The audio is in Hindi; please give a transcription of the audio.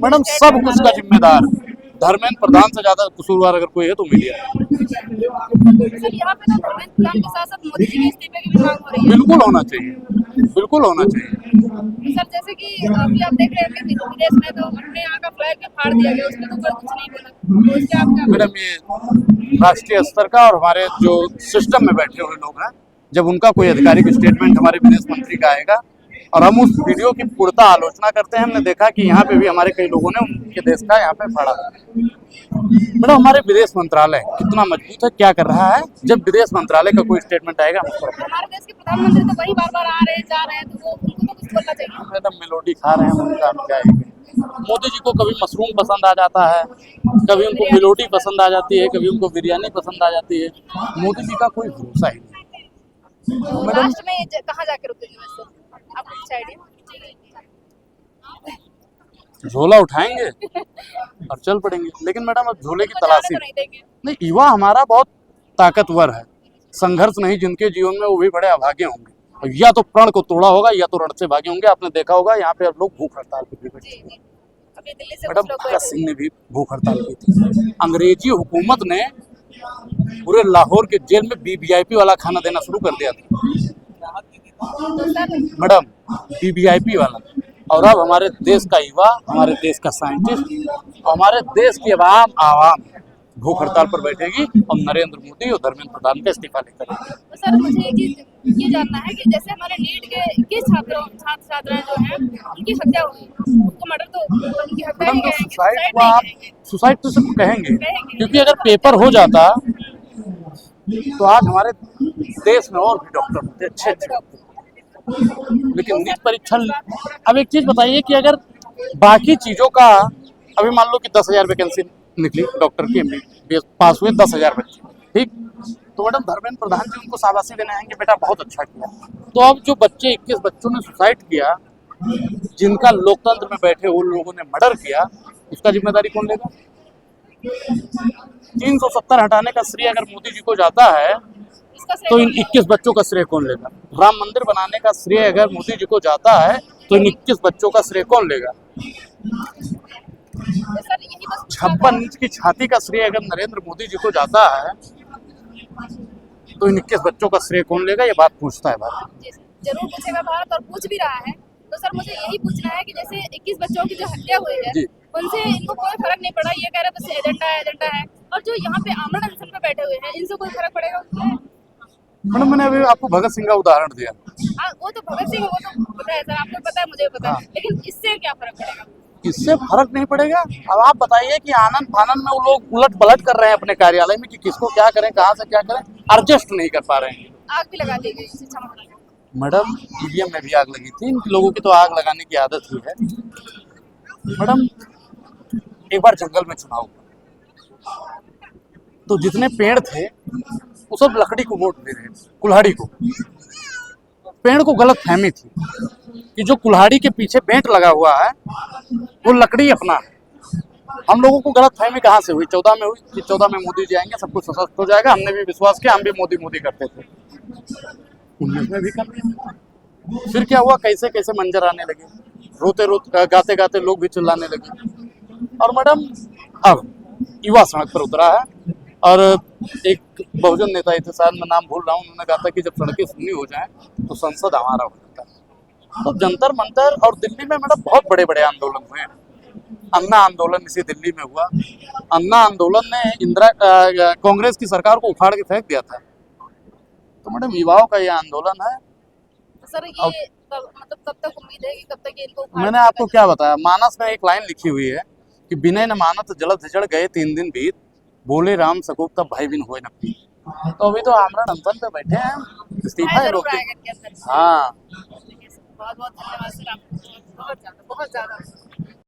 मैडम सब कुछ का जिम्मेदार धर्मेंद्र प्रधान से ज्यादा कसूरवार अगर कोई है तो मीडिया है। सर यहाँ पे ना धर्मेंद्र प्रधान के साथ साथ मोदी जी के इस्तीफे की भी मांग हो रही है। बिल्कुल होना चाहिए, बिल्कुल होना चाहिए। तो सर जैसे कि अभी आप देख रहे हैं कि विदेश में तो अपने यहाँ का फ्लैग भी फाड़ दिया गया, उसके तो ऊपर कुछ नहीं बोला, तो इसके आप क्या मैडम ये राष्ट्रीय स्तर का और हमारे जो सिस्टम में बैठे हुए लोग हैं, जब उनका कोई आधिकारिक स्टेटमेंट हमारे विदेश मंत्री का आएगा और हम उस वीडियो की पूर्णतः आलोचना करते हैं। हमने देखा कि यहाँ पे भी हमारे कई लोगों ने उनके देश का यहाँ पे फाड़ा। मैडम हमारे विदेश मंत्रालय कितना मजबूत है, क्या कर रहा है, जब विदेश मंत्रालय का कोई स्टेटमेंट आएगा हम उसको हमारे देश के प्रधानमंत्री तो वही बार बार आ रहे हैं जा रहे हैं, तो वो उनको तो कुछ बोलना चाहिए। मैडम मेलोडी खा रहे हैं, उनका हम क्या है। मोदी जी को कभी मशरूम पसंद आ जाता है, कभी उनको मेलोडी पसंद आ जाती है, कभी उनको बिरयानी पसंद आ जाती है। मोदी जी का कोई भरोसा ही नहीं। तो मैडम लास्ट में कहाँ जाके रुकेंगे वैसे, आपको कुछ आइडिया? झोला उठाएंगे और चल पड़ेंगे, लेकिन मैडम अब झोले की तो जाने तलाशी तो नहीं देंगे। नहीं। युवा हमारा बहुत ताकतवर है, संघर्ष नहीं जिनके जीवन में वो भी बड़े अभागे होंगे, और या तो प्रण को तोड़ा होगा या तो रण से भागे होंगे। आपने देखा होगा यहाँ पे अब लोग भूख हड़ताल पे भी बैठे। जी जी, अभी दिल्ली से मैडम कुछ लोग भगत बैठे सिंह ने भी भूख हड़ताल की थी। अंग्रेजी हुकूमत ने पूरे लाहौर के जेल में वीवीआईपी वाला खाना देना शुरू कर दिया था तो सर मैडम, वीवीआईपी वाला। और अब हमारे देश का युवा, हमारे देश का साइंटिस्ट, हमारे देश की आवाम भूख हड़ताल पर बैठेगी और नरेंद्र मोदी और धर्मेंद्र प्रधान का इस्तीफा लेकर। तो सर मुझे एक चीज ये जानना है कि जैसे हमारे नीट के 21 छात्र छात्राएं जो हैं उनकी हत्या हुई, उनको मर्डर तो उनकी हत्या मैडम ही जो कहेंगे, सुसाइड सुसाइड हुआ, नहीं आप कहेंगे। सुसाइड तो सिर्फ कहेंगे, कहेंगे। क्योंकि अगर पेपर हो जाता तो आज हमारे देश में और भी डॉक्टर होते अच्छे अच्छे डॉक्टर। लेकिन नीट परीक्षा, अब एक चीज बताइए कि अगर बाकी चीजों का, अभी मान लो कि 10,000 वैकेंसी निकली डॉक्टर की, एमबीबीएस पास हुए 10,000 बच्चे, ठीक, तो मैडम धर्मेंद्र प्रधान जी उनको शाबाशी देने आएंगे, बेटा बहुत अच्छा किया। तो अब जो बच्चे 21 बच्चों ने सुसाइड किया, जिनका लोकतंत्र में बैठे उन लोगों ने मर्डर किया, उसका जिम्मेदारी कौन लेगा? 370 हटाने का श्रेय अगर मोदी जी को जाता है इसका तो इन 21 बच्चों का श्रेय कौन लेगा? राम मंदिर बनाने का श्रेय अगर मोदी जी को जाता है तो इन 21 बच्चों का श्रेय कौन लेगा? तो सर यही बस 56 इंच की छाती का श्रेय अगर नरेंद्र मोदी जी को जाता है तो इन 21 बच्चों का श्रेय कौन लेगा? ये बात पूछता है भारत। जी सर, जरूर पूछेगा भारत और पूछ भी रहा है। तो सर मुझे यही पूछना है कि जैसे 21 बच्चों की जो हत्या हुई है जी। उनसे इनको कोई फर्क नहीं पड़ा, ये कह रहे बस एजेंडा है, और जो यहाँ पे आमरण अनशन पे बैठे हुए हैं इनसे कोई फर्क पड़ेगा? मैडम मैंने अभी आपको भगत सिंह का उदाहरण दिया। वो तो भगत सिंह, वो तो पता है सर, आपको पता है, मुझे पता है, हाँ। लेकिन इससे क्या फर्क पड़ेगा? इससे फर्क नहीं पड़ेगा। अब आप बताइए कि आनंद फानंद में वो लोग उलट पलट कर रहे हैं अपने कार्यालय में कि किसको क्या करें, कहाँ से क्या करें, एडजस्ट नहीं कर पा रहे हैं। आग भी लगा दी गई शिक्षा मंत्रालय में। मैडम ईवीएम में भी आग लगी थी, इन लोगों की तो आग लगाने की आदत ही है। मैडम एक बार जंगल में चुनाव हुआ तो जितने पेड़ थे वो सब लकड़ी को वोट दे रहे थे, कुल्हाड़ी को। पेड़ को गलत फहमी थी कि जो कुल्हाड़ी के पीछे बेंट लगा हुआ है वो लकड़ी अपना है। हम लोगों को गलत फहमी कहाँ से हुई? 14 में हुई कि 14 में मोदी जी आएंगे, सब कुछ सशक्त हो जाएगा। हमने भी विश्वास किया, हम भी मोदी मोदी करते थे, 19 में भी कर लिया। फिर क्या हुआ? कैसे कैसे मंजर आने लगे, रोते रोते गाते गाते लोग भी चिल्लाने लगे। और मैडम अब युवा सड़क पर उतरा है और एक बहुजन नेता थे, शायद मैं नाम भूल रहा हूँ, उन्होंने कहा था कि जब सड़कें सुनी हो जाएं तो संसद हमारा हो जाता है। तो जंतर मंतर और दिल्ली में मैडम बहुत बड़े बड़े आंदोलन हुए हैं। अन्ना आंदोलन इसी दिल्ली में हुआ। अन्ना आंदोलन ने कांग्रेस की सरकार को उखाड़ के फेंक दिया था। तो मैडम युवाओं का ये आंदोलन है। तो सर ये मतलब कब तक उम्मीद है कि कब तक ये इनको उखाड़ मैंने के आपको क्या बताया, मानस में एक लाइन लिखी हुई है कि बिनय न मानत जलद जड़ गए 3 दिन बीत, बोले राम सकूब तब भाई बिन होए न पीत। तो अभी तो आमरण अनशन पे बैठे हैं, इस्तीफा है लोग। जरूर आएगा इनके अंदर। हाँ बहुत बहुत धन्यवाद सर, आपको बहुत ज्यादा